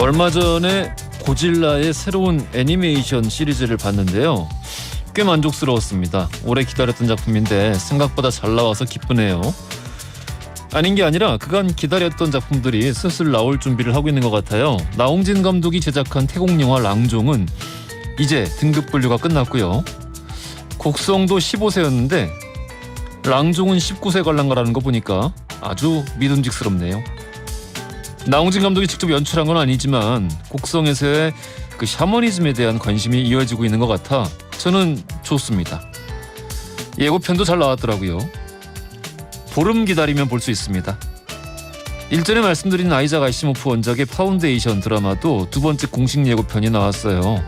얼마 전에 고질라의 새로운 애니메이션 시리즈를 봤는데요. 꽤 만족스러웠습니다. 오래 기다렸던 작품인데 생각보다 잘 나와서 기쁘네요. 아닌 게 아니라 그간 기다렸던 작품들이 슬슬 나올 준비를 하고 있는 것 같아요. 나홍진 감독이 제작한 태국 영화 랑종은 이제 등급 분류가 끝났고요. 곡성도 15세였는데 랑종은 19세 관람가라는 거 보니까 아주 믿음직스럽네요. 나홍진 감독이 직접 연출한 건 아니지만 곡성에서의 그 샤머니즘에 대한 관심이 이어지고 있는 것 같아 저는 좋습니다. 예고편도 잘 나왔더라고요. 보름 기다리면 볼 수 있습니다. 일전에 말씀드린 아이작 아시모프 원작의 파운데이션 드라마도 두 번째 공식 예고편이 나왔어요.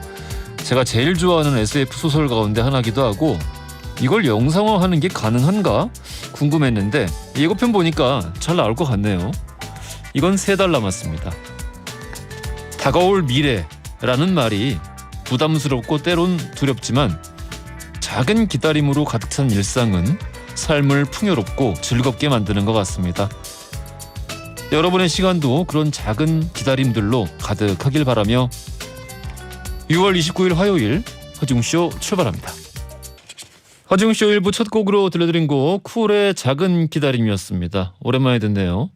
제가 제일 좋아하는 SF 소설 가운데 하나기도 하고 이걸 영상화하는 게 가능한가 궁금했는데 예고편 보니까 잘 나올 것 같네요. 이건 3달 남았습니다. 다가올 미래라는 말이 부담스럽고 때론 두렵지만 작은 기다림으로 가득 찬 일상은 삶을 풍요롭고 즐겁게 만드는 것 같습니다. 여러분의 시간도 그런 작은 기다림들로 가득하길 바라며 6월 29일 화요일 허중쇼 출발합니다. 허중쇼 1부 첫 곡으로 들려드린 곡 쿨의 작은 기다림이었습니다. 오랜만에 듣네요.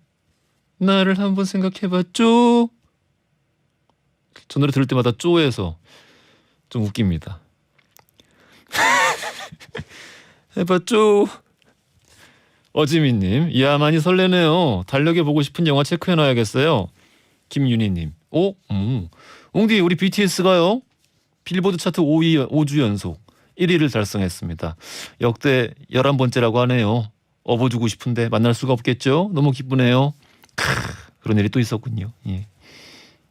나를 한번 생각해봤죠. 저 노래 들을 때마다 쪼에서 좀 웃깁니다. 해봤죠. 어지민님, 이야 많이 설레네요. 달력에 보고 싶은 영화 체크해놔야겠어요. 김윤희님, 옹디 우리 BTS가요 빌보드 차트 5주 연속 1위를 달성했습니다. 역대 11번째라고 하네요. 업어주고 싶은데 만날 수가 없겠죠. 너무 기쁘네요. 그런 일이 또 있었군요. 예.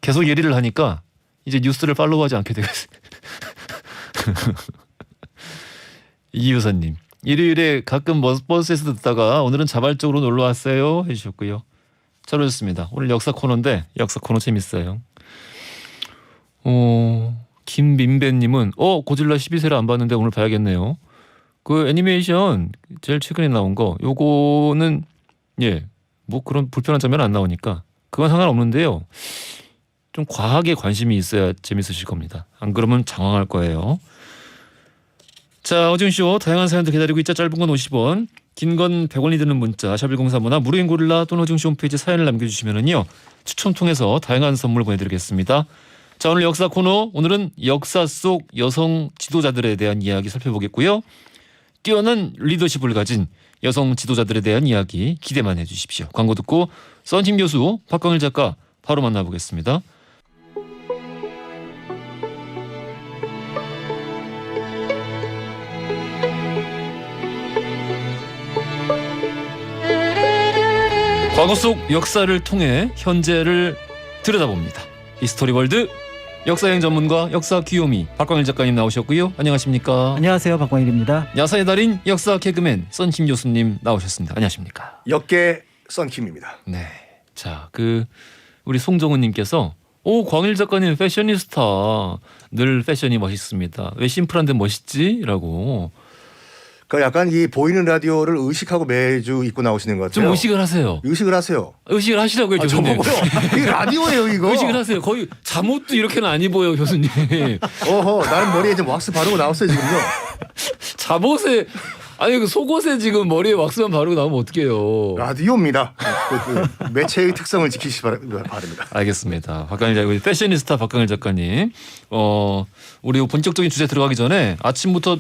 계속 예리를 하니까 이제 뉴스를 팔로우하지 않게 되겠어요. 이유사님, 일요일에 가끔 버스에서 듣다가 오늘은 자발적으로 놀러 왔어요 해주셨고요. 잘 오셨습니다. 오늘 역사 코너인데 역사 코너 재밌어요. 김민배님은 고질라 12세를 안 봤는데 오늘 봐야겠네요. 그 애니메이션 제일 최근에 나온 거 요거는 뭐 그런 불편한 장면 안 나오니까 그건 상관없는데요. 좀 과하게 관심이 있어야 재밌으실 겁니다. 안 그러면 장황할 거예요. 자, 어중쇼 다양한 사연들 기다리고 있자. 짧은 건 50원, 긴 건 100원이 드는 문자 샵1035나 무료인 고릴라 또는 어중쇼 홈페이지 사연을 남겨주시면은요 추첨 통해서 다양한 선물 보내드리겠습니다. 자, 오늘 역사 코너, 오늘은 역사 속 여성 지도자들에 대한 이야기 살펴보겠고요. 뛰어난 리더십을 가진 여성 지도자들에 대한 이야기 기대만 해주십시오. 광고 듣고 썬팀 교수 박광일 작가 바로 만나보겠습니다. 과거 속 역사를 통해 현재를 들여다봅니다. 히스토리 월드 역사여행 전문가 역사 귀요미 박광일 작가님 나오셨고요. 안녕하십니까? 안녕하세요, 박광일입니다. 야사의 달인 역사 개그맨 썬킴 교수님 나오셨습니다. 안녕하십니까? 역계 썬킴입니다. 네, 자, 우리 송정은님께서 광일 작가님 패셔니스타 늘 패션이 멋있습니다. 왜 심플한데 멋있지?라고. 그러니까 약간 이 보이는 라디오를 의식하고 매주 입고 나오시는 것 같아요. 좀 의식을 하세요. 의식을 하세요. 의식을 하시라고요, 교수님. 저보고요. 이게 라디오예요, 이거. 의식을 하세요. 거의 잠옷도 이렇게는 안 입어요, 교수님. 나는 머리에 좀 왁스 바르고 나왔어요, 지금요. 잠옷에 그 속옷에 지금 머리에 왁스만 바르고 나오면 어떡해요. 라디오입니다. 그 매체의 특성을 지키시기 바랍니다. 알겠습니다. 박광일 작가님, 패셔니스타 박광일 작가님. 우리 본격적인 주제 들어가기 전에 아침부터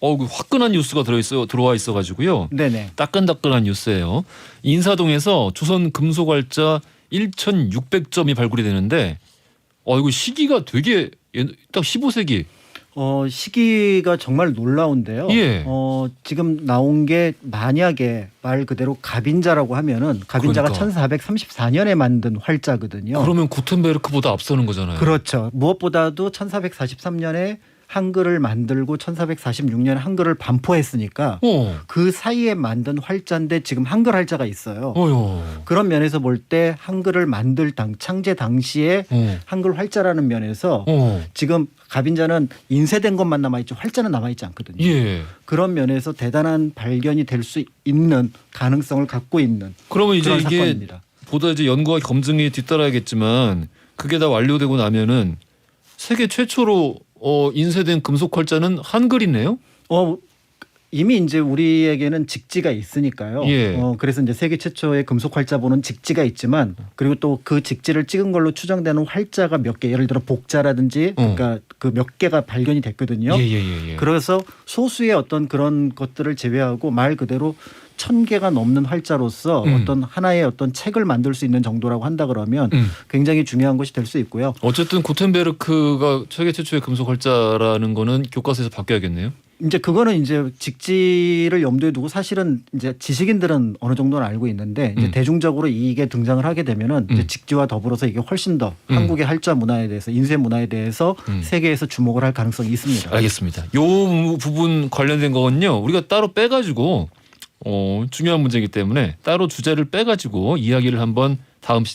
화끈한 뉴스가 들어와 있어가지고요. 네네. 따끈따끈한 뉴스예요. 인사동에서 조선 금속활자 1,600점이 발굴이 되는데, 이거 시기가 되게 딱 15세기. 시기가 정말 놀라운데요. 예. 지금 나온 게 만약에 말 그대로 가빈자라고 하면은 가빈자가 그러니까. 1434년에 만든 활자거든요. 그러면 구텐베르크보다 앞서는 거잖아요. 그렇죠. 무엇보다도 1443년에 한글을 만들고 1446년에 한글을 반포했으니까 그 사이에 만든 활자인데 지금 한글 활자가 있어요. 그런 면에서 볼 때 한글을 만들 창제 당시에 한글 활자라는 면에서 지금 가빈자는 인쇄된 것만 남아있죠. 활자는 남아있지 않거든요. 예. 그런 면에서 대단한 발견이 될 수 있는 가능성을 갖고 있는 그러면 이제 그런 이게 사건입니다. 보다 이제 연구와 검증이 뒤따라야겠지만 그게 다 완료되고 나면은 세계 최초로 인쇄된 금속 활자는 한글이네요. 이미 이제 우리에게는 직지가 있으니까요. 예. 그래서 이제 세계 최초의 금속 활자본은 직지가 있지만 그리고 또 그 직지를 찍은 걸로 추정되는 활자가 몇 개, 예를 들어 복자라든지 그러니까 그 몇 개가 발견이 됐거든요. 예. 그래서 소수의 어떤 그런 것들을 제외하고 말 그대로 1000개가 넘는 활자로서 어떤 하나의 어떤 책을 만들 수 있는 정도라고 한다 그러면 굉장히 중요한 것이 될 수 있고요. 어쨌든 구텐베르크가 세계 최초의 금속 활자라는 거는 교과서에서 바뀌어야겠네요. 이제 그거는 이제 직지를 염두에 두고 사실은 이제 지식인들은 어느 정도는 알고 있는데 이제 대중적으로 이게 등장을 하게 되면은 이제 직지와 더불어서 이게 훨씬 더 한국의 활자 문화에 대해서 인쇄 문화에 대해서 세계에서 주목을 할 가능성이 있습니다. 알겠습니다. 요 부분 관련된 거는요. 우리가 따로 빼가지고 중요한 문제이기 때문에 따로 주제를 빼가지고 이야기를 한번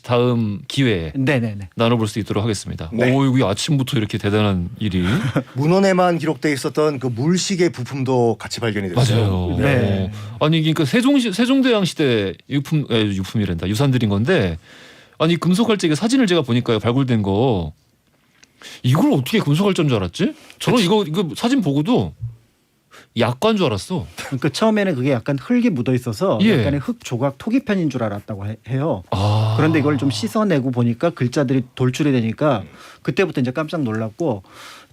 다음 기회에 네네네. 나눠볼 수 있도록 하겠습니다. 네. 여기 아침부터 이렇게 대단한 일이 문헌에만 기록돼 있었던 그 물시계 부품도 같이 발견이 됐어요. 맞아요. 네. 아니 그러니까 세종대왕 시대 유품이란다 유산들인 건데 아니 금속활자에 사진을 제가 보니까요 발굴된 거 이걸 어떻게 금속활자인 줄 알았지? 저는 이거 사진 보고도 약관 줄 알았어. 그러니까 처음에는 그게 약간 흙이 묻어 있어서 예. 약간의 흙 조각 토기편인 줄 알았다고 해요. 아. 그런데 이걸 좀 씻어내고 보니까 글자들이 돌출이 되니까 그때부터 이제 깜짝 놀랐고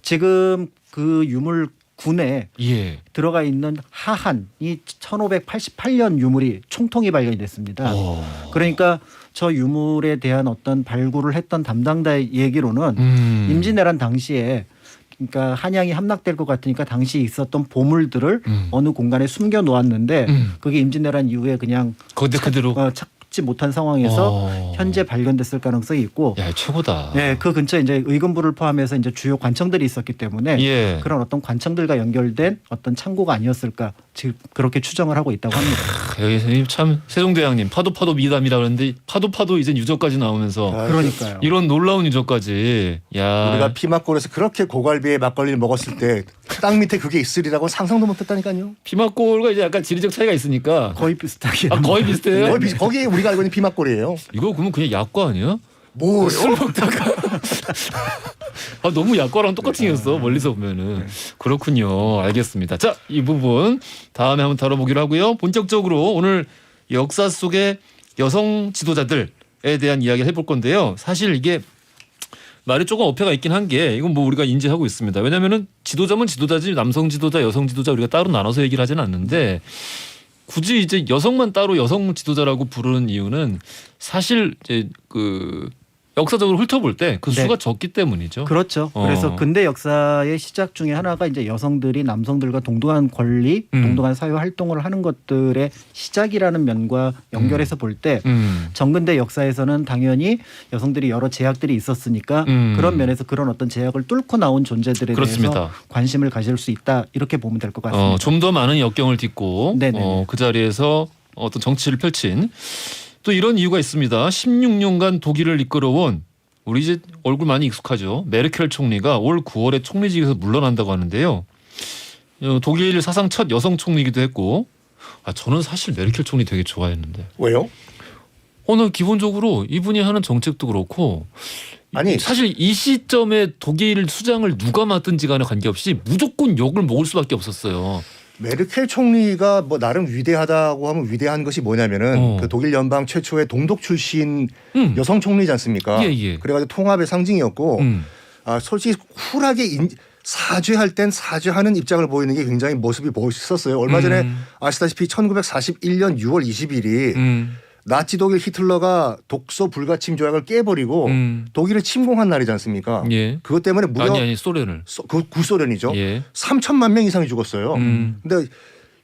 지금 그 유물군에 예. 들어가 있는 하한이 1588년 유물이 총통이 발견이 됐습니다. 그러니까 저 유물에 대한 어떤 발굴을 했던 담당자의 얘기로는 임진왜란 당시에 그러니까 한양이 함락될 것 같으니까 당시 있었던 보물들을 어느 공간에 숨겨 놓았는데 그게 임진왜란 이후에 그냥 그대로 찾지 못한 상황에서 현재 발견됐을 가능성이 있고 야 최고다. 네, 그 근처에 이제 의금부를 포함해서 이제 주요 관청들이 있었기 때문에 예. 그런 어떤 관청들과 연결된 어떤 창고가 아니었을까 지금 그렇게 추정을 하고 있다고 합니다. 여기 참 세종대왕님 파도 미담이라 그러는데 파도 이제 유적까지 나오면서 그러니까요. 이런 놀라운 유적까지 야 우리가 피막골에서 그렇게 고갈비에 막걸리를 먹었을 때 땅 밑에 그게 있으리라고 상상도 못했다니까요. 피막골과 이제 약간 지리적 차이가 있으니까 거의 비슷하게. 거의 비슷해요. 거기 우리가 알고 있는 피막골이에요. 이거 그러면 그냥 약과 아니야? 뭐요? 술 먹다가 너무 약과랑 똑같이 생겼어 멀리서 보면은. 그렇군요. 알겠습니다. 자, 이 부분 다음에 한번 다뤄보기로 하고요. 본격적으로 오늘 역사 속의 여성 지도자들에 대한 이야기를 해볼 건데요. 사실 이게 말이 조금 어폐가 있긴 한 게 이건 뭐 우리가 인지하고 있습니다. 왜냐하면은 지도자면 지도자지 남성 지도자, 여성 지도자 우리가 따로 나눠서 얘기를 하지는 않는데 굳이 이제 여성만 따로 여성 지도자라고 부르는 이유는 사실 이제 그 역사적으로 훑어볼 때 그 네. 수가 적기 때문이죠. 그렇죠. 그래서 근대 역사의 시작 중에 하나가 이제 여성들이 남성들과 동등한 권리, 동등한 사회 활동을 하는 것들의 시작이라는 면과 연결해서 볼 때 정근대 역사에서는 당연히 여성들이 여러 제약들이 있었으니까 그런 면에서 그런 어떤 제약을 뚫고 나온 존재들에 그렇습니다. 대해서 관심을 가질 수 있다 이렇게 보면 될 것 같습니다. 좀 더 많은 역경을 딛고 네네네. 그 자리에서 어떤 정치를 펼친 또 이런 이유가 있습니다. 16년간 독일을 이끌어온 우리 이제 얼굴 많이 익숙하죠. 메르켈 총리가 올 9월에 총리직에서 물러난다고 하는데요. 독일 사상 첫 여성 총리이기도 했고 저는 사실 메르켈 총리 되게 좋아했는데. 왜요? 오늘 기본적으로 이분이 하는 정책도 그렇고 아니 사실 이 시점에 독일 수장을 누가 맡든지 간에 관계없이 무조건 욕을 먹을 수밖에 없었어요. 메르켈 총리가 뭐 나름 위대하다고 하면 위대한 것이 뭐냐면은 그 독일 연방 최초의 동독 출신 여성 총리지 않습니까? 예. 그래가지고 통합의 상징이었고 솔직히 쿨하게 사죄할 땐 사죄하는 입장을 보이는 게 굉장히 모습이 멋있었어요. 얼마 전에 아시다시피 1941년 6월 20일이 나치 독일 히틀러가 독소 불가침 조약을 깨버리고 독일을 침공한 날이지 않습니까? 예. 그것 때문에 무려 아니 소련을. 그 구소련이죠. 예. 3천만 명 이상이 죽었어요. 근데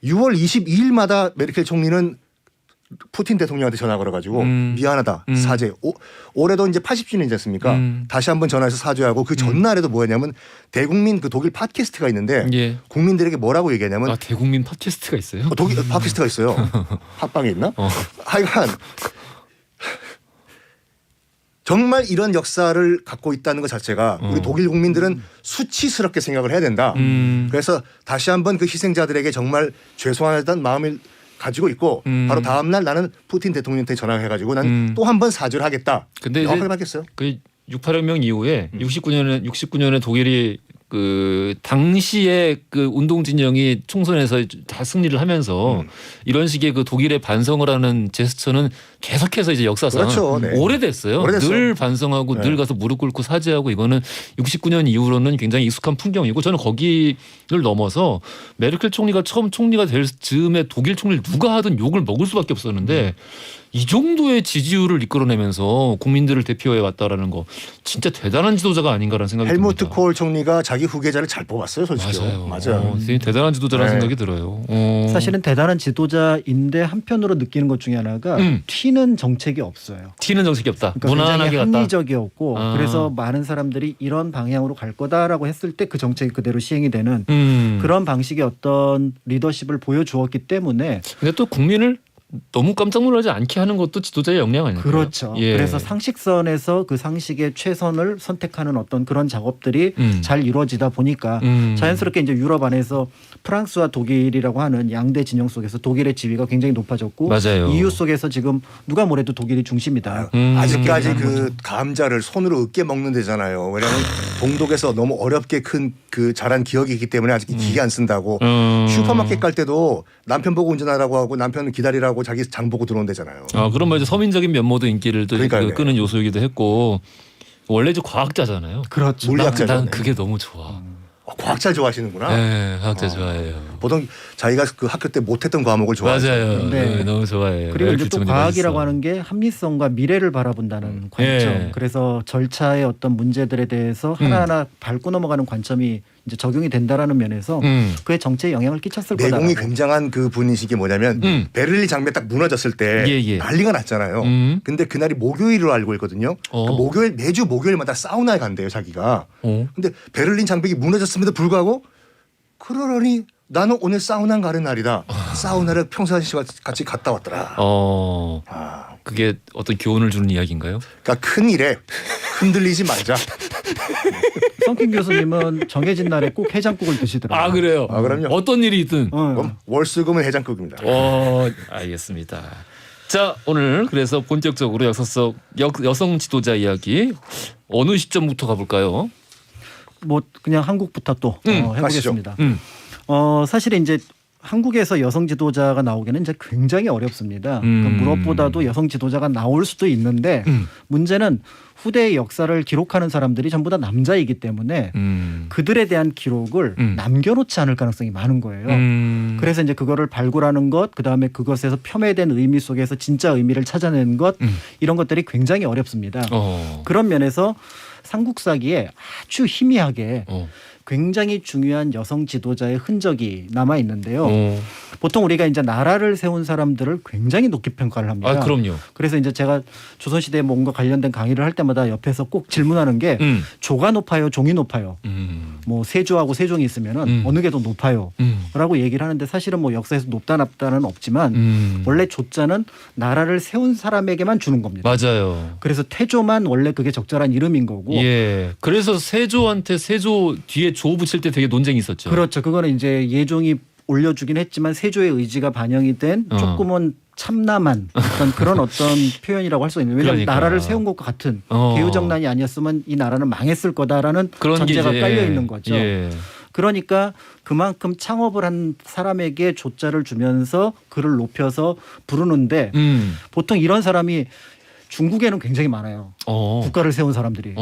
6월 22일마다 메르켈 총리는 푸틴 대통령한테 전화 걸어가지고 미안하다 사죄. 올해도 이제 80주년이지 않습니까? 다시 한번 전화해서 사죄하고 그 전날에도 뭐였냐면 대국민 그 독일 팟캐스트가 있는데 예. 국민들에게 뭐라고 얘기하냐면 대국민 팟캐스트가 있어요? 독일 팟캐스트가 있어요. 팟빵에 있나? 하여간 정말 이런 역사를 갖고 있다는 것 자체가 우리 독일 국민들은 수치스럽게 생각을 해야 된다. 그래서 다시 한번 그 희생자들에게 정말 죄송하다는 마음을 가지고 있고 바로 다음 날 나는 푸틴 대통령한테 전화해가지고 난 또 한 번 사죄를 하겠다. 근데 명확하게 이제 밝혔어요. 그 68혁명 이후에 69년에 독일이 그 당시에 그 운동 진영이 총선에서 다 승리를 하면서 이런 식의 그 독일의 반성을 하는 제스처는 계속해서 이제 역사상 그렇죠. 네. 오래됐어요. 오래됐어요. 늘 반성하고 네. 늘 가서 무릎 꿇고 사죄하고 이거는 69년 이후로는 굉장히 익숙한 풍경이고 저는 거기를 넘어서 메르켈 총리가 처음 총리가 될 즈음에 독일 총리를 누가 하든 욕을 먹을 수밖에 없었는데 이 정도의 지지율을 이끌어내면서 국민들을 대표해 왔다라는 거 진짜 대단한 지도자가 아닌가라는 생각이 헬무트 듭니다. 콜 총리가 자기 후계자를 잘 뽑았어요, 솔직히. 맞아요. 되게 대단한 지도자라는 네. 생각이 들어요. 사실은 대단한 지도자인데 한편으로 느끼는 것 중에 하나가 튀는 정책이 없어요. 튀는 정책이 없다. 그러니까 무난하게 굉장히 갔다. 합리적이었고 아. 그래서 많은 사람들이 이런 방향으로 갈 거다라고 했을 때 그 정책이 그대로 시행이 되는 그런 방식의 어떤 리더십을 보여주었기 때문에 근데 또 국민을 너무 깜짝 놀라지 않게 하는 것도 지도자의 역량 아닐까요? 그렇죠. 예. 그래서 상식선에서 그 상식의 최선을 선택하는 어떤 그런 작업들이 잘 이루어지다 보니까 자연스럽게 이제 유럽 안에서 프랑스와 독일이라고 하는 양대 진영 속에서 독일의 지위가 굉장히 높아졌고 맞아요. EU 속에서 지금 누가 뭐래도 독일이 중심이다. 아직까지 하는 그 거죠. 감자를 손으로 으깨 먹는 데잖아요. 왜냐하면 동독에서 너무 어렵게 큰 그 자란 기억이 있기 때문에 아직 기계 안 쓴다고. 슈퍼마켓 갈 때도 남편 보고 운전하라고 하고 남편 기다리라고 자기 장 보고 들어온 데잖아요. 아, 그런 뭐 이제 서민적인 면모도 인기를 또 그러니까요. 끄는 요소이기도 했고 원래 이제 과학자잖아요. 그렇죠. 물리학자죠. 난 그게 너무 좋아. 과학자 좋아하시는구나. 네, 과학자 좋아해요. 보통 자기가 그 학교 때 못했던 과목을 좋아하죠. 맞아요. 네. 네, 너무 좋아해요. 그리고 이제 또 교수님이 과학이라고 맛있어. 하는 게 합리성과 미래를 바라본다는 관점. 예. 그래서 절차의 어떤 문제들에 대해서 하나하나 밟고 넘어가는 관점이 이제 적용이 된다라는 면에서 그의 정치에 영향을 끼쳤을 거다. 내공이 굉장한 그 분이신 게 뭐냐면 베를린 장벽 딱 무너졌을 때 예. 난리가 났잖아요. 근데 그날이 목요일로 알고 있거든요. 그러니까 매주 목요일마다 사우나에 간대요, 자기가. 근데 베를린 장벽이 무너졌음에도 불구하고 그러려니 나는 오늘 사우나 가는 날이다. 사우나를 평상시와 같이 갔다 왔더라. 아, 그게 어떤 교훈을 주는 이야기인가요? 그러니까 큰 일에 흔들리지 말자. 성킴 교수님은 정해진 날에 꼭 해장국을 드시더라고요. 아, 그래요? 아, 그럼요. 어떤 일이 있든. 그럼 월수금은 해장국입니다. 알겠습니다. 자, 오늘 그래서 본격적으로 역사 속 여성 지도자 이야기 어느 시점부터 가볼까요? 뭐 그냥 한국부터 또 해보겠습니다. 사실 이제 한국에서 여성 지도자가 나오기는 이제 굉장히 어렵습니다. 그러니까 무엇보다도 여성 지도자가 나올 수도 있는데 문제는 후대의 역사를 기록하는 사람들이 전부 다 남자이기 때문에 그들에 대한 기록을 남겨놓지 않을 가능성이 많은 거예요. 그래서 이제 그거를 발굴하는 것, 그다음에 그것에서 폄훼된 의미 속에서 진짜 의미를 찾아내는 것 이런 것들이 굉장히 어렵습니다. 그런 면에서 삼국사기에 아주 희미하게 굉장히 중요한 여성 지도자의 흔적이 남아 있는데요. 보통 우리가 이제 나라를 세운 사람들을 굉장히 높게 평가를 합니다. 아, 그럼요. 그래서 이제 제가 조선시대에 뭔가 관련된 강의를 할 때마다 옆에서 꼭 질문하는 게 조가 높아요, 종이 높아요. 뭐 세조하고 세종이 있으면은 어느 게 더 높아요. 라고 얘기를 하는데 사실은 뭐 역사에서 높다 낮다는 없지만 원래 조자는 나라를 세운 사람에게만 주는 겁니다. 맞아요. 그래서 태조만 원래 그게 적절한 이름인 거고. 예. 그래서 세조한테 세조 뒤에 조 붙일 때 되게 논쟁이 있었죠. 그렇죠. 그거는 이제 예종이 올려주긴 했지만 세조의 의지가 반영이 된 조금은 참남한 그런 어떤 표현이라고 할 수 있는. 왜냐하면 그러니까. 나라를 세운 것과 같은 개우정난이 아니었으면 이 나라는 망했을 거다라는 그런 전제가 게 이제, 깔려 있는 거죠. 예. 그러니까 그만큼 창업을 한 사람에게 조자를 주면서 그를 높여서 부르는데 보통 이런 사람이 중국에는 굉장히 많아요. 국가를 세운 사람들이.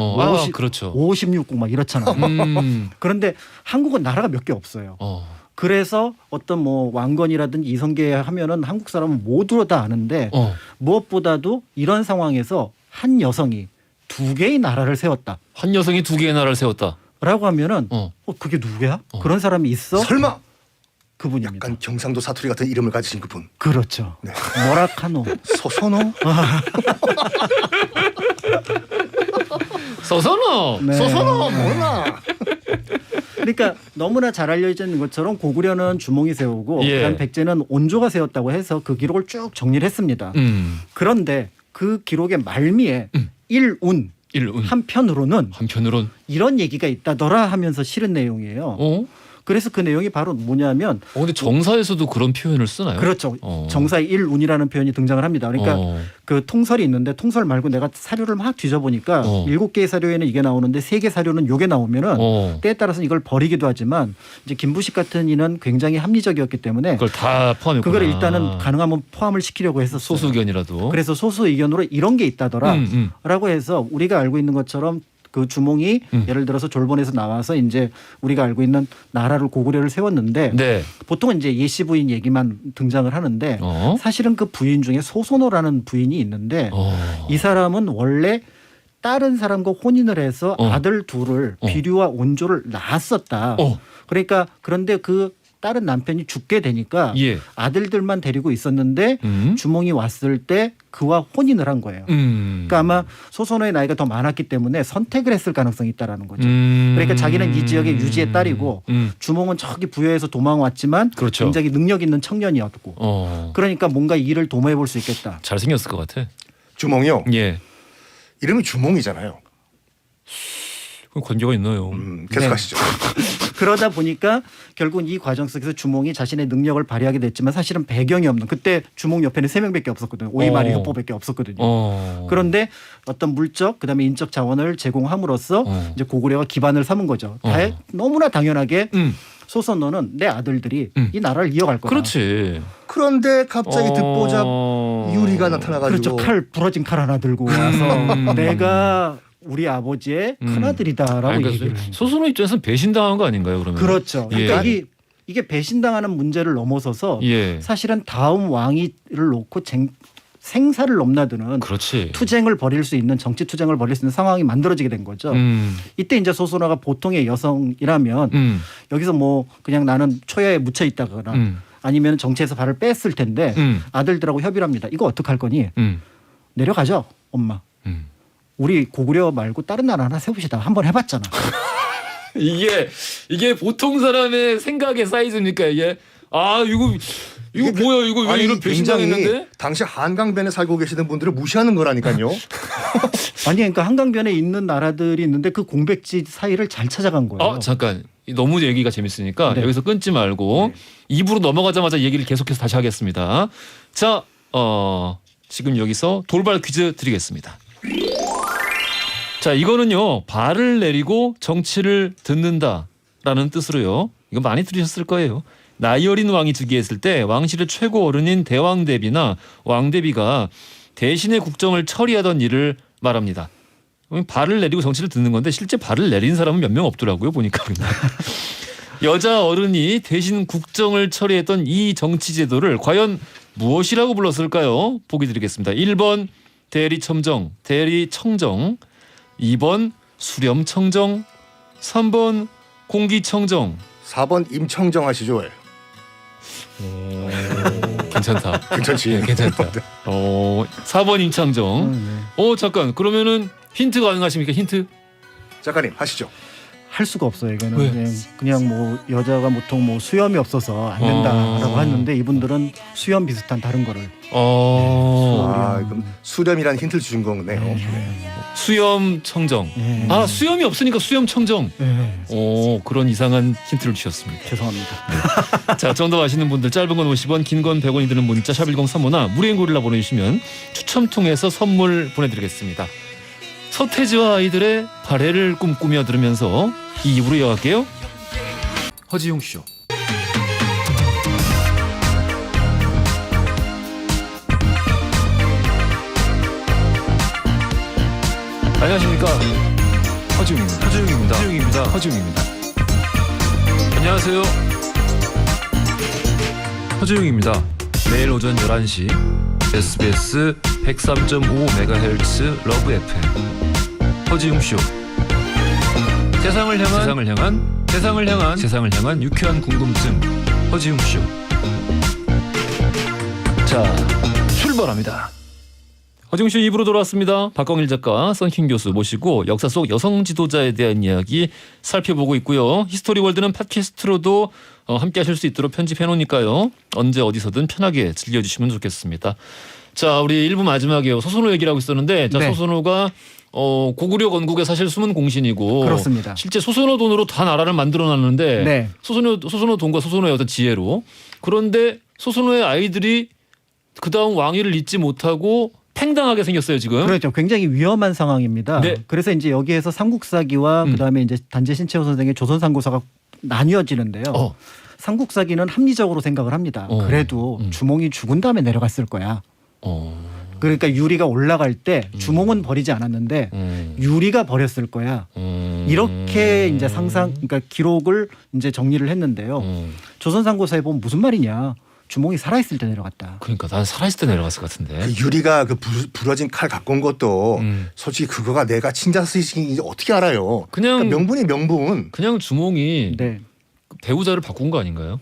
그렇죠. 56국 막 이렇잖아요. 그런데 한국은 나라가 몇 개 없어요. 그래서 어떤 뭐 왕건이라든지 이성계 하면은 한국 사람은 모두 다 아는데 무엇보다도 이런 상황에서 한 여성이 두 개의 나라를 세웠다. 한 여성이 두 개의 나라를 세웠다. 라고 하면은 그게 누구야? 그런 사람이 있어? 설마 그분입니다. 약간 경상도 사투리 같은 이름을 가지신 그분. 그렇죠. 네. 모라카노. 소소노? 서선어. 네. 소소노 몰라. 그러니까 너무나 잘 알려져 있는 것처럼 고구려는 주몽이 세우고 예. 그다음 백제는 온조가 세웠다고 해서 그 기록을 쭉 정리를 했습니다. 그런데 그 기록의 말미에 일운 한편으로는 한편으론 이런 얘기가 있다더라 하면서 실은 내용이에요. 그래서 그 내용이 바로 뭐냐면 근데 정사에서도 그런 표현을 쓰나요? 그렇죠. 정사의 일운이라는 표현이 등장을 합니다. 그러니까 그 통설이 있는데 통설 말고 내가 사료를 막 뒤져보니까 7개의 사료에는 이게 나오는데 3개 사료는 요게 나오면은 때에 따라서는 이걸 버리기도 하지만 이제 김부식 같은 이는 굉장히 합리적이었기 때문에 그걸 다 포함했구나. 그걸 일단은 가능하면 포함을 시키려고 했었어요. 소수 의견이라도. 그래서 소수 의견으로 이런 게 있다더라라고 해서 우리가 알고 있는 것처럼 그 주몽이 예를 들어서 졸본에서 나와서 이제 우리가 알고 있는 나라를 고구려를 세웠는데 네. 보통은 이제 예시 부인 얘기만 등장을 하는데 사실은 그 부인 중에 소소노라는 부인이 있는데 이 사람은 원래 다른 사람과 혼인을 해서 아들 둘을 비류와 온조를 낳았었다. 그러니까 그런데 그 다른 남편이 죽게 되니까 예. 아들들만 데리고 있었는데 주몽이 왔을 때 그와 혼인을 한 거예요. 그러니까 아마 소소노의 나이가 더 많았기 때문에 선택을 했을 가능성이 있다라는 거죠. 그러니까 자기는 이 지역의 유지의 딸이고 주몽은 저기 부여에서 도망왔지만 그렇죠. 굉장히 능력 있는 청년이었고 그러니까 뭔가 일을 도모해 볼 수 있겠다. 잘생겼을 것 같아. 주몽이요. 예. 이름이 주몽이잖아요. 그럼 관계가 있나요? 계속하시죠. 그러다 보니까 결국은 이 과정 속에서 주몽이 자신의 능력을 발휘하게 됐지만 사실은 배경이 없는 그때 주몽 옆에는 3명밖에 없었거든요. 오이마리 흑보밖에 없었거든요. 그런데 어떤 물적 그다음에 인적 자원을 제공함으로써 이제 고구려가 기반을 삼은 거죠. 너무나 당연하게 소선노는 내 아들들이 이 나라를 이어갈 거다. 그렇지. 그런데 갑자기 듣보잡 유리가 나타나가지고 그렇죠. 칼 부러진 칼 하나 들고 와서 내가 우리 아버지의 큰아들이다라고 그러니까 얘기를 소선호 입장에서는 배신당한 거 아닌가요? 그러면 그렇죠. 그러니까 예. 이게 배신당하는 문제를 넘어서서 예. 사실은 다음 왕위를 놓고 생사를 넘나드는 그렇지. 투쟁을 벌일 수 있는 정치 투쟁을 벌일 수 있는 상황이 만들어지게 된 거죠. 이때 이제 소선호가 보통의 여성이라면 여기서 뭐 그냥 나는 초야에 묻혀 있다거나 아니면 정치에서 발을 뺐을 텐데 아들들하고 협의를 합니다. 이거 어떡할 거니? 내려가죠, 엄마. 우리 고구려 말고 다른 나라 하나 세웁시다. 한번 해봤잖아. 이게 보통 사람의 생각의 사이즈입니까 이게? 이거 뭐야 이거 왜 이런 배신당했는데? 당시 한강변에 살고 계시는 분들을 무시하는 거라니까요. 아니 그러니까 한강변에 있는 나라들이 있는데 그 공백지 사이를 잘 찾아간 거예요. 잠깐 너무 얘기가 재밌으니까 네. 여기서 끊지 말고 입으로 넘어가자마자 얘기를 계속해서 다시 하겠습니다. 자, 지금 여기서 돌발 퀴즈 드리겠습니다. 자, 이거는요 발을 내리고 정치를 듣는다라는 뜻으로요. 이거 많이 들으셨을 거예요. 나이 어린 왕이 즉위했을 때 왕실의 최고 어른인 대왕대비나 왕대비가 대신의 국정을 처리하던 일을 말합니다. 발을 내리고 정치를 듣는 건데 실제 발을 내린 사람은 몇 명 없더라고요. 보니까. 여자 어른이 대신 국정을 처리했던 이 정치 제도를 과연 무엇이라고 불렀을까요? 보기 드리겠습니다. 1번 대리청정, 2번 수렴청정, 3번 공기청정. 4번 임청정 하시죠. 괜찮다. 괜찮지. 네, 괜찮다. 4번 임창정. 잠깐. 그러면은 힌트 가능하십니까? 힌트? 작가님 하시죠. 할 수가 없어요. 이거는 왜? 그냥 뭐 여자가 보통 뭐 수염이 없어서 안 된다라고 했는데 이분들은 수염 비슷한 다른 거를. 그럼 수렴이라는 힌트를 주신 거네요. 수염 청정. 네. 수염이 없으니까 수염 청정. 네. 그런 이상한 힌트를 주셨습니다. 죄송합니다. 자, 정답 아시는 분들 짧은 건 50원, 긴 건 100원이 드는 문자 샵 1035나 무료인 고릴라 보내주시면 추첨 통해서 선물 보내드리겠습니다. 서태지와 아이들의 발해를 꿈꾸며 들으면서 2부로 이어갈게요. 허지용 쇼. 안녕하십니까. 허지용입니다. 안녕하세요. 허지용입니다. 매일 오전 11시 SBS 103.5MHz 러브 FM 허지용 쇼. 세상을 향한 유쾌한 궁금증 허지용 쇼. 자, 출발합니다. 허지용 쇼 2부로 돌아왔습니다. 박광일 작가, 썬킹 교수 모시고 역사 속 여성 지도자에 대한 이야기 살펴보고 있고요. 히스토리 월드는 팟캐스트로도 함께 하실 수 있도록 편집해 놓으니까요. 언제 어디서든 편하게 즐겨주시면 좋겠습니다. 자, 우리 1부 마지막이에요. 소선호 얘기를 하고 있었는데, 자, 네. 소선호가 고구려 건국의 사실 숨은 공신이고 그렇습니다. 실제 소선호 돈으로 다 나라를 만들어놨는데 네. 소선호 돈과 소선호의 어떤 지혜로 그런데 소선호의 아이들이 그 다음 왕위를 잇지 못하고 팽당하게 생겼어요 지금. 그렇죠. 굉장히 위험한 상황입니다. 네. 그래서 이제 여기에서 삼국사기와 그다음에 이제 단재 신채호 선생의 조선상고사가 나뉘어지는데요. 삼국사기는 합리적으로 생각을 합니다. 그래도 주몽이 죽은 다음에 내려갔을 거야. 그러니까 유리가 올라갈 때 주몽은 버리지 않았는데 유리가 버렸을 거야. 이렇게 이제 그러니까 기록을 이제 정리를 했는데요. 조선상고사에 보면 무슨 말이냐. 주몽이 살아있을 때 내려갔다. 그러니까 난 살아있을 때 내려갔을 것 같은데. 그 유리가 그 부러진 칼 갖고 온 것도 솔직히 그거가 내가 친자 스승인지 어떻게 알아요? 그냥 그러니까 명분이 명분. 그냥 주몽이 네. 배우자를 바꾼 거 아닌가요?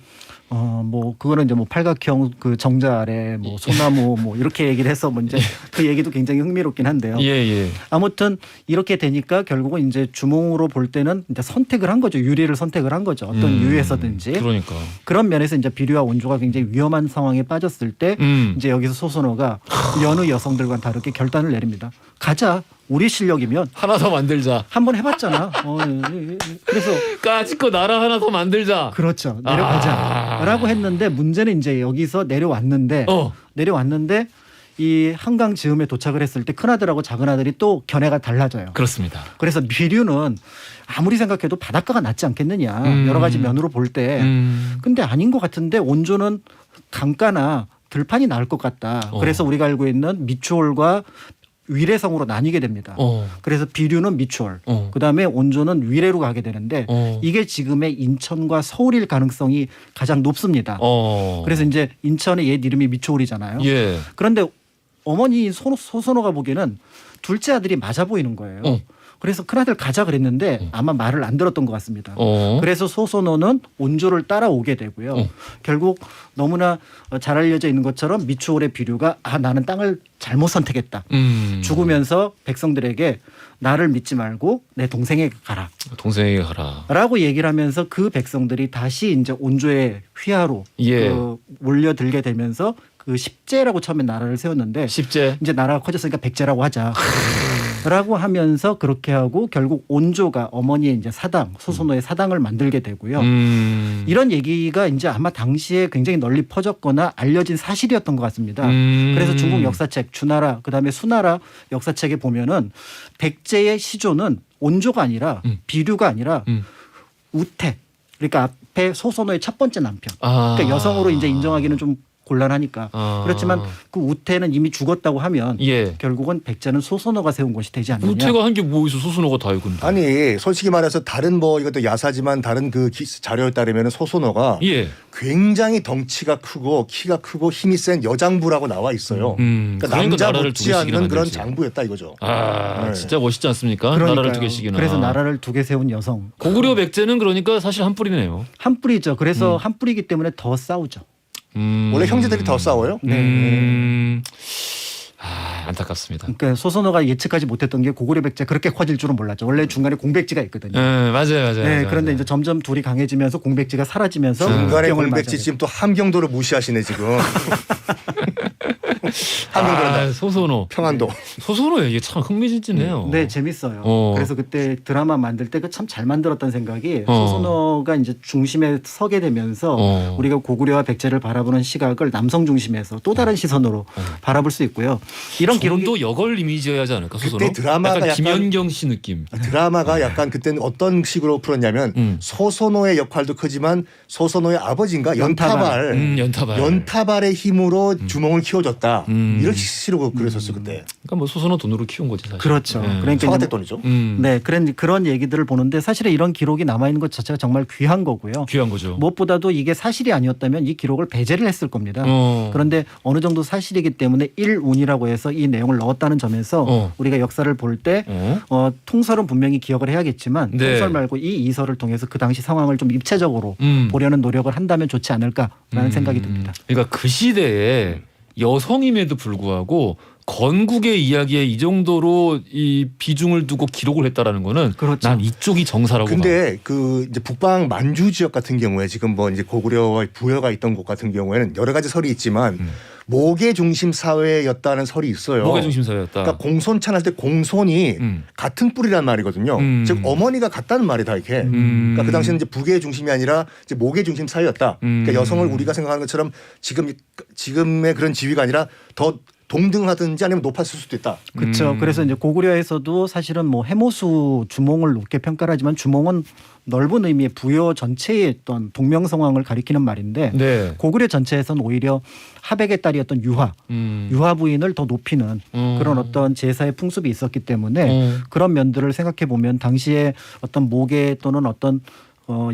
뭐 그거는 이제 뭐 팔각형 그 정자 아래 뭐 소나무 뭐 이렇게 얘기를 해서 뭐 이제 그 얘기도 굉장히 흥미롭긴 한데요. 예. 아무튼 이렇게 되니까 결국은 이제 주몽으로 볼 때는 이제 선택을 한 거죠. 유리를 선택을 한 거죠. 어떤 유에서든지. 그러니까. 그런 면에서 이제 비류와 온조가 굉장히 위험한 상황에 빠졌을 때 이제 여기서 소선호가 여느 여성들과는 다르게 결단을 내립니다. 가자. 우리 실력이면 하나 더 만들자. 한번 해봤잖아. 그래서 까짓거 나라 하나 더 만들자. 그렇죠. 내려가자라고 했는데 문제는 이제 여기서 내려왔는데 이 한강 즈음에 도착을 했을 때 큰아들하고 작은아들이 또 견해가 달라져요. 그렇습니다. 그래서 비류는 아무리 생각해도 바닷가가 낫지 않겠느냐. 여러 가지 면으로 볼 때. 근데 아닌 것 같은데 온조는 강가나 들판이 나을 것 같다. 그래서 우리가 알고 있는 미추홀과 위례성으로 나뉘게 됩니다. 그래서 비류는 미추홀, 그다음에 온조는 위례로 가게 되는데 이게 지금의 인천과 서울일 가능성이 가장 높습니다. 그래서 이제 인천의 옛 이름이 미추홀이잖아요. 예. 그런데 어머니 소선호가 보기에는 둘째 아들이 맞아 보이는 거예요. 그래서 큰아들 가자 그랬는데 아마 말을 안 들었던 것 같습니다. 그래서 소선호는 온조를 따라오게 되고요. 결국 너무나 잘 알려져 있는 것처럼 미추홀의 비류가 나는 땅을 잘못 선택했다. 죽으면서 백성들에게 나를 믿지 말고 내 동생에게 가라. 동생에게 가라. 라고 얘기를 하면서 그 백성들이 다시 이제 온조의 휘하로 몰려들게 되면서 그 십제라고 처음에 나라를 세웠는데 십제. 이제 나라가 커졌으니까 백제라고 하자. 라고 하면서 그렇게 하고 결국 온조가 어머니의 이제 사당, 소선호의 사당을 만들게 되고요. 이런 얘기가 이제 아마 당시에 굉장히 널리 퍼졌거나 알려진 사실이었던 것 같습니다. 그래서 중국 역사책 주나라 그다음에 수나라 역사책에 보면은 백제의 시조는 온조가 아니라 비류가 아니라 우태. 그러니까 앞에 소선호의 첫 번째 남편. 그러니까 여성으로 이제 인정하기는 좀 곤란하니까. 그렇지만 그 우태는 이미 죽었다고 하면 결국은 백제는 소선호가 세운 것이 되지 않느냐. 우태가 한 게 뭐 있어 소선호가 다 이건데. 아니 솔직히 말해서 다른 뭐 이것도 야사지만 다른 그 자료에 따르면 소선호가 굉장히 덩치가 크고 키가 크고 힘이 센 여장부라고 나와 있어요. 그러니까 남자 못지 않는 그런 장부였다 이거죠. 진짜 멋있지 않습니까? 나라를 두 개씩이나. 그래서 나라를 두 개 세운 여성. 고구려 백제는 그러니까 사실 한 뿌리네요. 한 뿌리죠. 그래서 한 뿌리이기 때문에 더 싸우죠. 원래 형제들이 더 싸워요? 안타깝습니다. 그러니까 소선호가 예측하지 못했던 게 고구려 백제 그렇게 커질 줄은 몰랐죠. 원래 중간에 공백지가 있거든요. 맞아요. 그런데 이제 점점 둘이 강해지면서 공백지가 사라지면서 중간에 공백지 지금 또 함경도를 무시하시네 지금. 소선호. 평안도. 소선호 얘기 참 흥미진진해요. 네, 재밌어요. 그래서 그때 드라마 만들 때 그 참 잘 만들었던 생각이 소선호가 이제 중심에 서게 되면서 우리가 고구려와 백제를 바라보는 시각을 남성 중심에서 또 다른 시선으로 바라볼 수 있고요. 이런 기록이 좀 더 여걸 이미지여야 하지 않을까? 소선호? 그때 드라마가 약간 김연경 씨 느낌. 드라마가 약간 그때는 어떤 식으로 풀었냐면 소선호의 역할도 크지만 소선호의 아버지인가 연타발의 힘으로 주몽을 키워줬다. 이렇게 식으로 그랬었어 그때. 그러니까 뭐 소선호 돈으로 키운 거지 사실. 그렇죠. 그러니까 청와대 돈이죠. 네, 그런 얘기들을 보는데 사실은 이런 기록이 남아 있는 것 자체가 정말 귀한 거고요. 귀한 거죠. 무엇보다도 이게 사실이 아니었다면 이 기록을 배제를 했을 겁니다. 그런데 어느 정도 사실이기 때문에 일운이라고 해서 이 내용을 넣었다는 점에서 우리가 역사를 볼 때 통설은 분명히 기억을 해야겠지만 통설 말고 이 이설을 통해서 그 당시 상황을 좀 입체적으로 보려는 노력을 한다면 좋지 않을까라는 생각이 듭니다. 그러니까 그 시대에 여성임에도 불구하고 건국의 이야기에 이 정도로 이 비중을 두고 기록을 했다라는 거는 난 이쪽이 정사라고 봐. 근데 그 이제 북방 만주 지역 같은 경우에 지금 뭐 이제 고구려와 부여가 있던 곳 같은 경우에는 여러 가지 설이 있지만 모계 중심 사회였다는 설이 있어요. 모계 중심 사회였다. 그러니까 공손찬할 때 공손이 같은 뿌리란 말이거든요. 즉 어머니가 같다는 말이다 이렇게. 그러니까 그 당시에는 이제 부계 중심이 아니라 이제 모계 중심 사회였다. 그러니까 여성을 우리가 생각하는 것처럼 지금의 그런 지위가 아니라 더 동등하든지 아니면 높았을 수도 있다. 그렇죠. 그래서 이제 고구려에서도 사실은 뭐 해모수 주몽을 높게 평가를 하지만 주몽은 넓은 의미의 부여 전체의 어떤 동명성황을 가리키는 말인데 네. 고구려 전체에서는 오히려 하백의 딸이었던 유화 부인을 더 높이는 그런 어떤 제사의 풍습이 있었기 때문에 그런 면들을 생각해 보면 당시에 어떤 모계 또는 어떤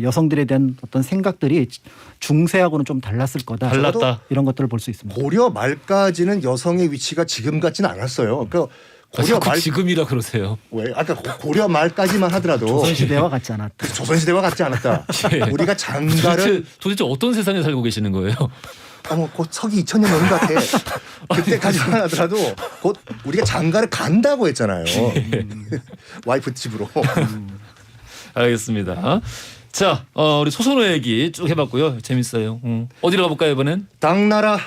여성들에 대한 어떤 생각들이 중세하고는 좀 달랐을 거다. 달랐다. 이런 것들을 볼 수 있습니다. 고려 말까지는 여성의 위치가 지금 같지는 않았어요. 그러니까 고려 말 지금이라 그러세요. 왜 아까 고려 말까지만 하더라도 조선시대와 같지 않았다. 조선시대와 같지 않았다. 예. 우리가 장가를 도대체 어떤 세상에 살고 계시는 거예요? 곧 서기 2000년 넘은 것 같아. 그때까지만 하더라도 곧 우리가 장가를 간다고 했잖아요. 와이프 집으로. 알겠습니다. 자, 우리 소선호 얘기 쭉 해봤고요. 재밌어요. 어디로 가볼까요 이번엔? 당나라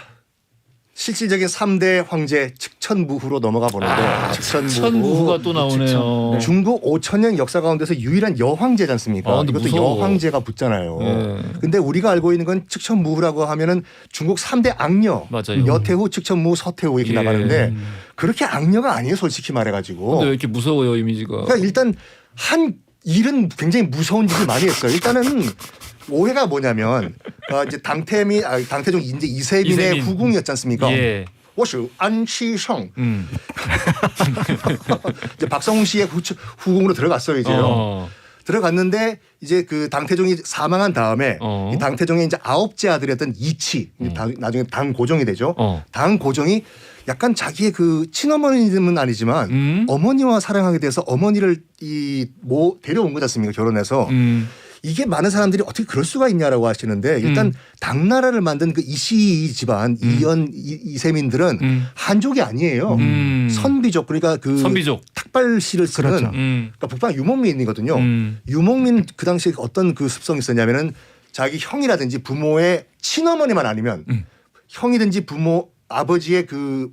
실질적인 3대 황제 측천무후로 넘어가 보는데 측천무후가 또 나오네요. 중국 5천년 역사 가운데서 유일한 여황제지 않습니까? 근데 이것도 무서워. 여황제가 붙잖아요. 네. 근데 우리가 알고 있는 건 측천무후라고 하면은 중국 3대 악녀. 맞아요. 여태후, 측천무후, 서태후 이렇게 예. 나가는데 그렇게 악녀가 아니에요, 솔직히 말해가지고. 근데 왜 이렇게 무서워요 이미지가? 그러니까 일단 한 일은 굉장히 무서운 짓을 많이 했어요. 일단은 오해가 뭐냐면 이제 당태종 이제 이세민의 이세민. 후궁이었지 않습니까? 예. 我是 안치성. 이제 박성웅 씨의 후궁으로 들어갔어요 이제요. 들어갔는데 이제 그 당태종이 사망한 다음에 이 당태종의 이제 9째 아들이었던 이치 나중에 당고종이 되죠. 당고종이 약간 자기의 그 친어머니는 아니지만 어머니와 사랑하게 돼서 어머니를 데려온 거지 않습니까? 결혼해서. 이게 많은 사람들이 어떻게 그럴 수가 있냐라고 하시는데 일단 당나라를 만든 그 이씨 집안 이세민들은 한족이 아니에요. 선비족 그러니까 그 선비족. 탁발씨를 쓰는 그렇죠. 그러니까 북방 유목민이거든요. 유목민 그 당시에 어떤 그 습성이 있었냐면은 자기 형이라든지 부모의 친어머니만 아니면 형이든지 부모 아버지의 그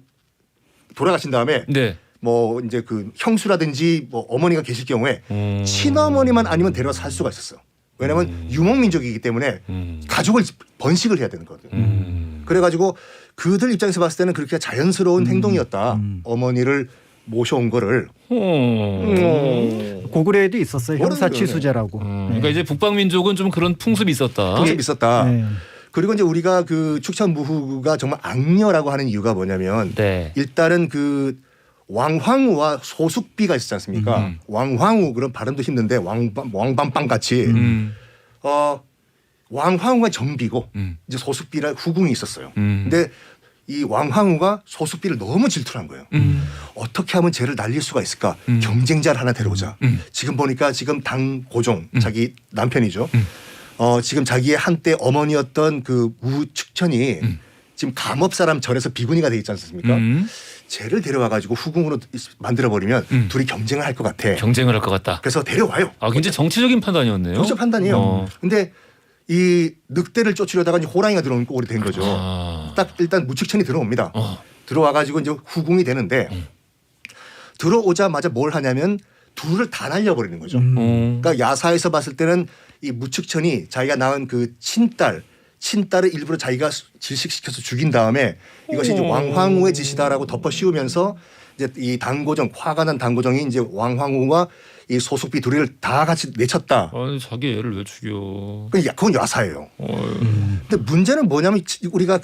돌아가신 다음에 네. 뭐 이제 그 형수라든지 뭐 어머니가 계실 경우에 친어머니만 아니면 데려와서 살 수가 있었어요. 왜냐하면 유목민족이기 때문에 가족을 번식을 해야 되는 거거든요. 그래가지고 그들 입장에서 봤을 때는 그렇게 자연스러운 행동이었다. 어머니를 모셔온 거를. 고구려에도 있었어요. 모르는 형사취수제라고. 그러니까 이제 북방민족은 좀 그런 풍습이 있었다. 풍습이 있었다. 네. 그리고 이제 우리가 그 축천무후가 정말 악녀라고 하는 이유가 뭐냐면 네. 일단은 그 왕황우와 소숙비가 있었지 않습니까? 왕황우 그런 발음도 힘든데 왕밤빵 같이 왕황우가 정비고 이제 소숙비라 후궁이 있었어요. 근데 이 왕황우가 소숙비를 너무 질투한 거예요. 어떻게 하면 쟤를 날릴 수가 있을까? 경쟁자를 하나 데려오자. 지금 보니까 지금 당고종 자기 남편이죠. 지금 자기의 한때 어머니였던 그 우측천이 지금 감업사람 절에서 비구니가 돼 있지 않습니까? 쟤를 데려와 가지고 후궁으로 만들어 버리면 둘이 경쟁을 할 것 같아. 경쟁을 할 것 같다. 그래서 데려와요. 굉장히 정치적인 판단이었네요. 정치 판단이에요. 근데 이 늑대를 쫓으려다가 이제 호랑이가 들어온 꼴이 된 거죠. 딱 일단 무측천이 들어옵니다. 들어와 가지고 이제 후궁이 되는데 들어오자마자 뭘 하냐면 둘을 다 날려버리는 거죠. 그러니까 야사에서 봤을 때는 이 무측천이 자기가 낳은 그 친딸을 일부러 자기가 질식시켜서 죽인 다음에 이것이 이제 왕황우의 짓이다라고 덮어 씌우면서 이제 이 당고정 화가 난 당고정이 이제 왕황우와 이 소숙비 둘이를 다 같이 내쳤다. 아니 자기 애를 왜 죽여? 그건 야사예요. 근데 문제는 뭐냐면 우리가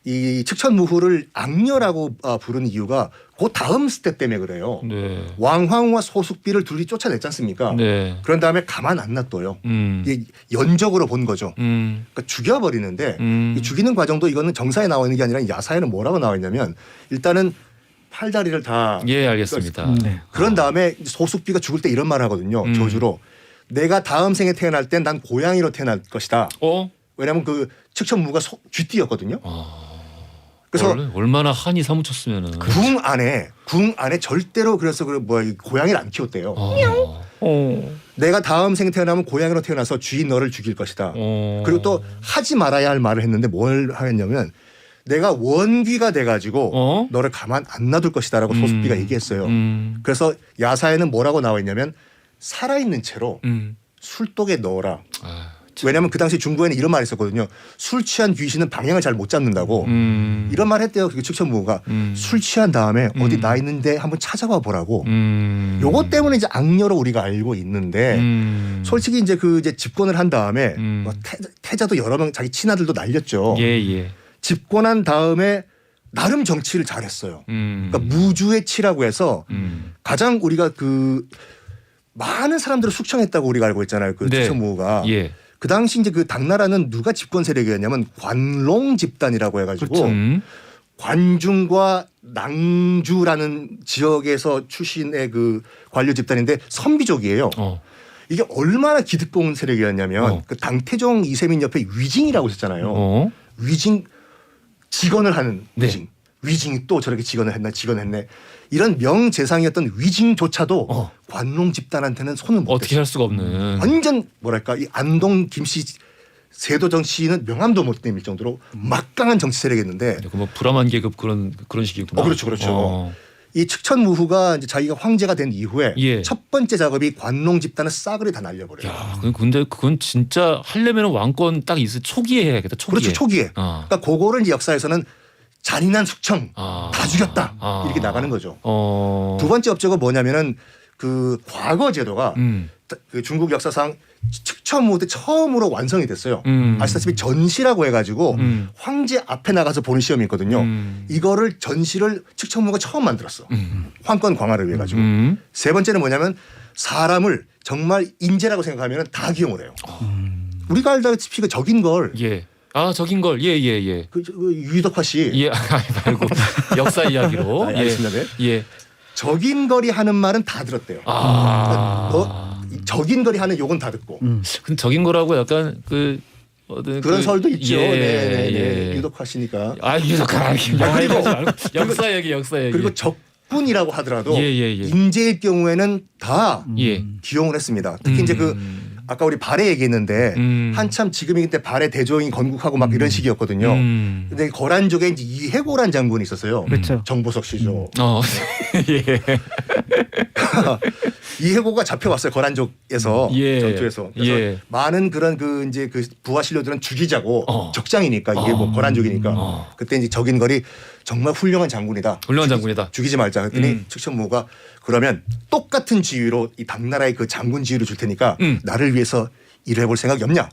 이 측천무후를 악녀라고 부르는 이유가 그 다음 스텝 때문에 그래요. 네. 왕황우와 소숙비를 둘이 쫓아냈지 않습니까? 네. 그런 다음에 가만 안 놔둬요. 이게 연적으로 본 거죠. 그러니까 죽여버리는데 이 죽이는 과정도 이거는 정사에 나와 있는 게 아니라 야사에는 뭐라고 나와 있냐면 일단은 팔다리를 다 예, 알겠습니다. 네. 그런 다음에 소숙비가 죽을 때 이런 말을 하거든요. 저주로 내가 다음 생에 태어날 땐 난 고양이로 태어날 것이다. 왜냐하면 그 측천무가 쥐띠였거든요. 그래서 얼마나 한이 사무쳤으면은 궁 안에 절대로 그래서 고양이를 안 키웠대요. 내가 다음 생 태어나면 고양이로 태어나서 쥐 너를 죽일 것이다. 그리고 또 하지 말아야 할 말을 했는데 뭘 하겠냐면 내가 원귀가 돼가지고 너를 가만 안 놔둘 것이다라고 소수비가 얘기했어요. 그래서 야사에는 뭐라고 나와 있냐면 살아있는 채로 술독에 넣어라. 왜냐하면 그 당시 중국에는 이런 말이 있었거든요. 술 취한 귀신은 방향을 잘 못 잡는다고 이런 말 했대요. 그 측천무후가 술 취한 다음에 어디 나 있는데 한번 찾아와 보라고. 요것 때문에 이제 악녀로 우리가 알고 있는데 솔직히 이제 그 이제 집권을 한 다음에 뭐 태자도 여러 명 자기 친아들도 날렸죠. 예. 집권한 다음에 나름 정치를 잘했어요. 그러니까 무주의 치라고 해서 가장 우리가 그 많은 사람들을 숙청했다고 우리가 알고 있잖아요. 그 측천무후가. 예. 그 당시 이제 그 당나라는 누가 집권 세력이었냐면 관롱 집단이라고 해가지고 관중과 낭주라는 지역에서 출신의 그 관료 집단인데 선비족이에요. 이게 얼마나 기득권 세력이었냐면 그 당태종 이세민 옆에 위징이라고 있었잖아요. 위징 직언을 하는 위징. 위징이 또 저렇게 직언했네. 이런 명재상이었던 위징조차도 관롱 집단한테는 손을 못 어떻게 할 수가 없는. 완전 뭐랄까 이 안동 김씨 세도정 씨는 명함도 못 내밀 정도로 막강한 정치 세력이었는데. 뭐 불암한 계급 그런 식이구나. 그렇죠. 이 측천무후가 이제 자기가 황제가 된 이후에 첫 번째 작업이 관농 집단을 싸그리 다 날려버려요. 야, 근데 그건 진짜 하려면 왕권 딱 있을 초기에 해야겠다. 초기에. 그렇죠, 초기에. 그러니까 그거를 이제 역사에서는 잔인한 숙청 다 죽였다 이렇게 나가는 거죠. 두 번째 업적은 뭐냐면은 그 과거 제도가 그 중국 역사상 측천무후 때 처음으로 완성이 됐어요. 아시다시피 전시라고 해가지고 황제 앞에 나가서 보는 시험이 있거든요. 이거를 전시를 측천무후가 처음 만들었어. 황권 강화를 위해 가지고. 세 번째는 뭐냐면 사람을 정말 인재라고 생각하면 다 기용을 해요. 우리가 알다시피 그 적인 걸. 적인 걸. 예. 그 유덕화 씨. 말고 역사 이야기로. 알겠습니다. 네. 적인 거리 하는 말은 다 들었대요. 적인 거리 하는 욕은 다 듣고. 근데 적인 거라고 약간 그런 설도 있죠. 네. 유덕화 씨니까. 유덕화. 역사 얘기. 그리고 적군이라고 하더라도 인재일 경우에는 다 기용을 했습니다. 특히 이제 그 아까 우리 발해 얘기했는데 한참 지금이 때 발해 대조영이 건국하고 막 이런 시기였거든요. 근데 거란족에 이제 이해고란 장군이 있었어요. 그렇죠. 정보석 시조. 이해고가 잡혀왔어요. 거란족에서 전투에서. 그래서 많은 그런 그 이제 그 부하 신료들은 죽이자고 적장이니까 이해고 거란족이니까 그때 이제 적인 거리 정말 훌륭한 장군이다. 죽이지 말자. 그랬더니 측천무후가 그러면 똑같은 지위로 이 당나라의 그 장군 지위를 줄 테니까 나를 위해서 일을 해볼 생각이 없냐.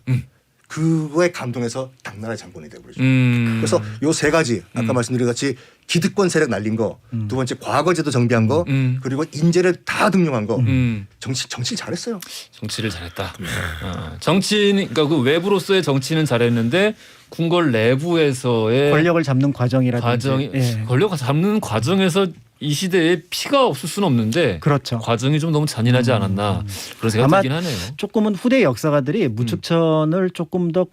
그거에 감동해서 당나라 장군이 되버리죠. 그래서 요 세 가지 아까 말씀드린 같이 기득권 세력 날린 거, 두 번째 과거제도 정비한 거, 그리고 인재를 다 등용한 거, 정치를 잘했어요. 정치를 잘했다. 정치는 그러니까 그 외부로서의 정치는 잘했는데 궁궐 내부에서의 권력을 잡는 과정이라든지 권력을 잡는 과정에서 이 시대에 피가 없을 수는 없는데 그렇죠. 과정이 좀 너무 잔인하지 않았나 그런 생각이 들긴 하네요. 조금은 후대 역사가들이 무축천을 조금 더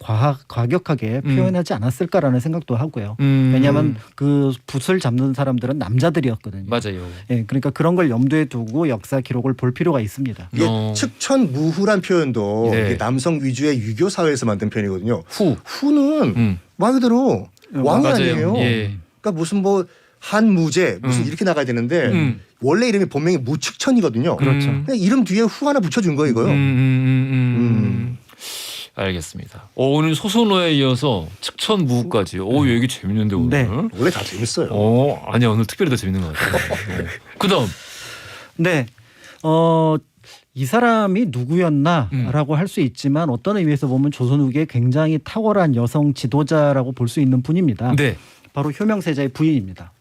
과격하게 표현하지 않았을까라는 생각도 하고요. 왜냐하면 그 붓을 잡는 사람들은 남자들이었거든요. 맞아요. 그러니까 그런 걸 염두에 두고 역사 기록을 볼 필요가 있습니다. 이게 측천무후란 표현도 이게 남성 위주의 유교 사회에서 만든 표현이거든요. 후는 말 그대로 왕이 아니에요. 그러니까 무슨 뭐 한무제 무슨 이렇게 나가야 되는데 원래 이름이 본명이 무측천이거든요. 그렇죠. 그냥 이름 뒤에 후 하나 붙여준 거예요, 이거요. 알겠습니다. 오늘 소선호에 이어서 측천무후까지. 얘기 재밌는데 오늘. 네. 원래 다 재밌어요. 아니야 오늘 특별히 더 재밌는 것 같아요. 그다음. 네. 이 사람이 누구였나라고 할 수 있지만 어떤 의미에서 보면 조선 후기에 굉장히 탁월한 여성 지도자라고 볼 수 있는 분입니다. 네. 바로 효명세자의 부인입니다.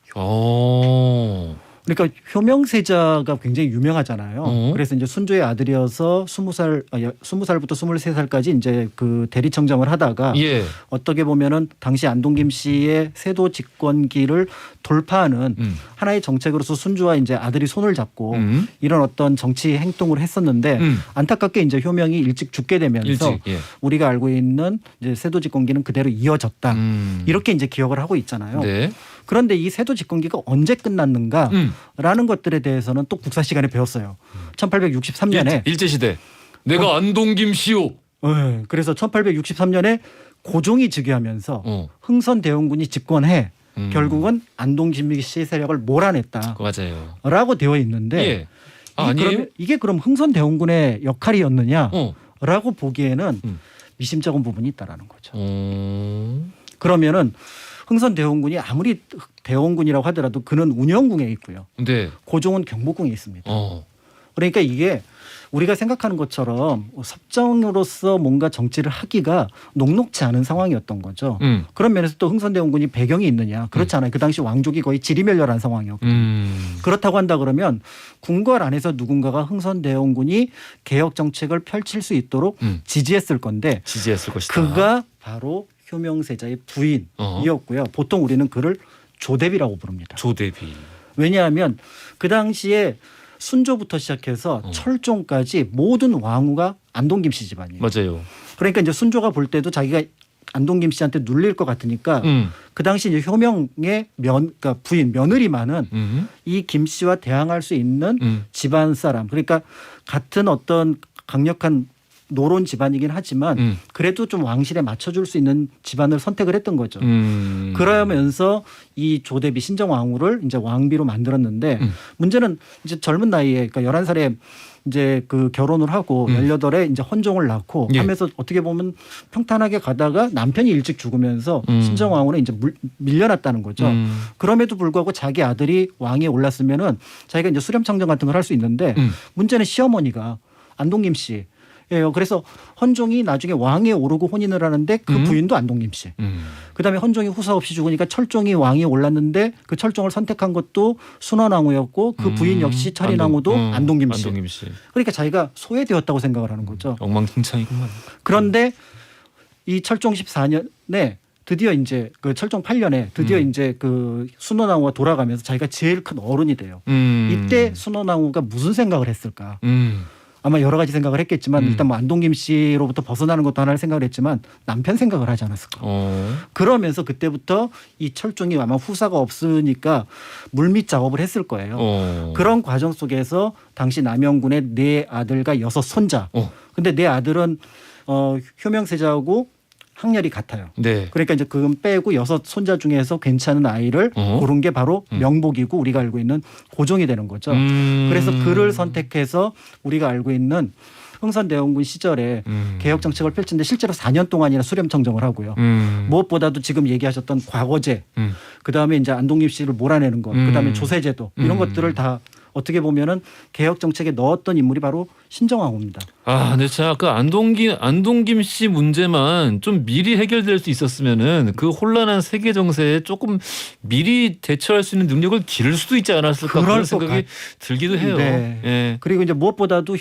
그러니까 효명세자가 굉장히 유명하잖아요. 그래서 이제 순조의 아들이어서 20살부터 23살까지 이제 그 대리청정을 하다가 어떻게 보면은 당시 안동김 씨의 세도 집권기를 돌파하는 하나의 정책으로서 순조와 이제 아들이 손을 잡고 이런 어떤 정치 행동을 했었는데 안타깝게 이제 효명이 일찍 죽게 되면서 우리가 알고 있는 이제 세도 집권기는 그대로 이어졌다. 이렇게 이제 기억을 하고 있잖아요. 네. 그런데 이 세도 집권기가 언제 끝났는가라는 것들에 대해서는 또 국사 시간에 배웠어요. 1863년에 일제시대. 내가 안동김 씨요. 그래서 1863년에 고종이 즉위하면서 흥선대원군이 집권해 결국은 안동김씨 세력을 몰아냈다라고 맞아요. 되어 있는데 예. 아니에요? 이게 그럼 흥선대원군의 역할이었느냐라고 보기에는 미심쩍은 부분이 있다라는 거죠. 그러면은 흥선대원군이 아무리 대원군이라고 하더라도 그는 운영궁에 있고요. 네. 고종은 경복궁에 있습니다. 그러니까 이게 우리가 생각하는 것처럼 섭정으로서 뭔가 정치를 하기가 녹록지 않은 상황이었던 거죠. 그런 면에서 또 흥선대원군이 배경이 있느냐. 그렇지 않아요. 그 당시 왕족이 거의 지리멸렬한 상황이었고 그렇다고 한다 그러면 궁궐 안에서 누군가가 흥선대원군이 개혁 정책을 펼칠 수 있도록 지지했을 건데 지지했을 것이다. 그가 바로 효명세자의 부인이었고요. 보통 우리는 그를 조대비라고 부릅니다. 조대비. 왜냐하면 그 당시에 순조부터 시작해서 철종까지 모든 왕후가 안동김씨 집안이에요. 맞아요. 그러니까 이제 순조가 볼 때도 자기가 안동김씨한테 눌릴 것 같으니까 그 당시 이제 효명의 그러니까 부인 며느리만은 이 김씨와 대항할 수 있는 집안 사람. 그러니까 같은 어떤 강력한 노론 집안이긴 하지만 그래도 좀 왕실에 맞춰줄 수 있는 집안을 선택을 했던 거죠. 그러면서 이 조대비 신정왕후를 이제 왕비로 만들었는데 문제는 이제 젊은 나이에 그러니까 11살에 이제 그 결혼을 하고 18에 이제 헌종을 낳고 하면서 어떻게 보면 평탄하게 가다가 남편이 일찍 죽으면서 신정왕후는 이제 밀려났다는 거죠. 그럼에도 불구하고 자기 아들이 왕위에 올랐으면은 자기가 이제 수렴청정 같은 걸 할 수 있는데 문제는 시어머니가 안동김 씨 예요. 그래서 헌종이 나중에 왕위에 오르고 혼인을 하는데 그 부인도 안동김 씨. 그다음에 헌종이 후사 없이 죽으니까 철종이 왕위에 올랐는데 그 철종을 선택한 것도 순원왕후였고 그 부인 역시 철인왕후도 안동김 씨. 그러니까 자기가 소외되었다고 생각을 하는 거죠. 엉망진창이구만. 그런데 이 철종 14년에 드디어 이제 그 철종 8년에 드디어 이제 그 순원왕후가 돌아가면서 자기가 제일 큰 어른이 돼요. 이때 순원왕후가 무슨 생각을 했을까? 아마 여러 가지 생각을 했겠지만 일단 뭐 안동김 씨로부터 벗어나는 것도 하나를 생각을 했지만 남편 생각을 하지 않았을까. 그러면서 그때부터 이 철종이 아마 후사가 없으니까 물밑 작업을 했을 거예요. 그런 과정 속에서 당시 남영군의 4아들과 6손자. 근데 4아들은 효명세자하고 학렬이 같아요. 네. 그러니까 이제 그건 빼고 6손자 중에서 괜찮은 아이를 고른 게 바로 명복이고 우리가 알고 있는 고종이 되는 거죠. 그래서 그를 선택해서 우리가 알고 있는 흥선대원군 시절에 개혁 정책을 펼쳤는데 실제로 4년 동안이나 수렴청정을 하고요. 무엇보다도 지금 얘기하셨던 과거제, 그다음에 이제 안동김 씨를 몰아내는 것, 그다음에 조세제도 이런 것들을 다 어떻게 보면은 개혁 정책에 넣었던 인물이 바로 신정왕후입니다. 근데 제가 아까 안동김 씨 문제만 좀 미리 해결될 수 있었으면은 그 혼란한 세계 정세에 조금 미리 대처할 수 있는 능력을 기를 수도 있지 않았을까 그런 생각이 들기도 해요. 네. 예. 그리고 이제 무엇보다도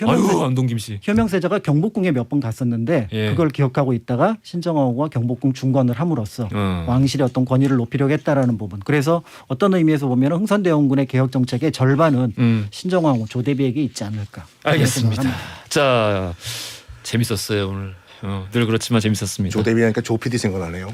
안동김 씨. 효명세자가 경복궁에 몇 번 갔었는데 그걸 기억하고 있다가 신정왕후가 경복궁 중건을 함으로써 왕실의 어떤 권위를 높이려고 했다라는 부분. 그래서 어떤 의미에서 보면 흥선대원군의 개혁 정책의 절반은 신정왕후 조대비에게 있지 않을까. 알겠습니다. 자, 재밌었어요 오늘. 늘 그렇지만 재밌었습니다. 조대비하니까 조PD 생각나네요.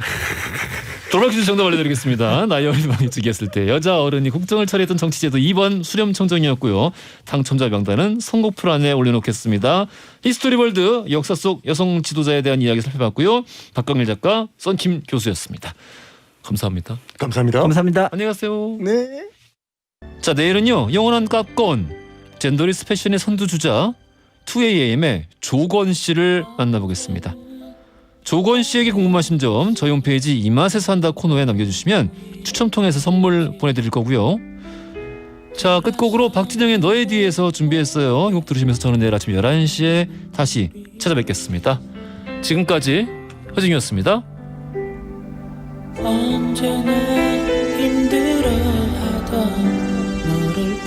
돌발 퀴즈 정답 알려드리겠습니다. 나이 어린 왕이 즉위했을 때 여자 어른이 국정을 처리했던 정치제도 2번 수렴청정이었고요. 당첨자 명단은 선곡표 안에 올려놓겠습니다. 히스토리월드 역사 속 여성 지도자에 대한 이야기 살펴봤고요. 박광일 작가, 썬킴 교수였습니다. 감사합니다. 감사합니다. 감사합니다. 안녕히 가세요. 네. 자, 내일은요. 영원한 깝건 젠더리스 패션의 선두주자 2AM의 조건 씨를 만나보겠습니다. 조건 씨에게 궁금하신 점 저희 홈페이지 이맛에서 한다 코너에 남겨주시면 추첨 통해서 선물 보내드릴 거고요. 자, 끝곡으로 박진영의 너의 뒤에서 준비했어요. 이 곡 들으시면서 저는 내일 아침 11시에 다시 찾아뵙겠습니다. 지금까지 허진이었습니다. 언제나 힘들어하던 너를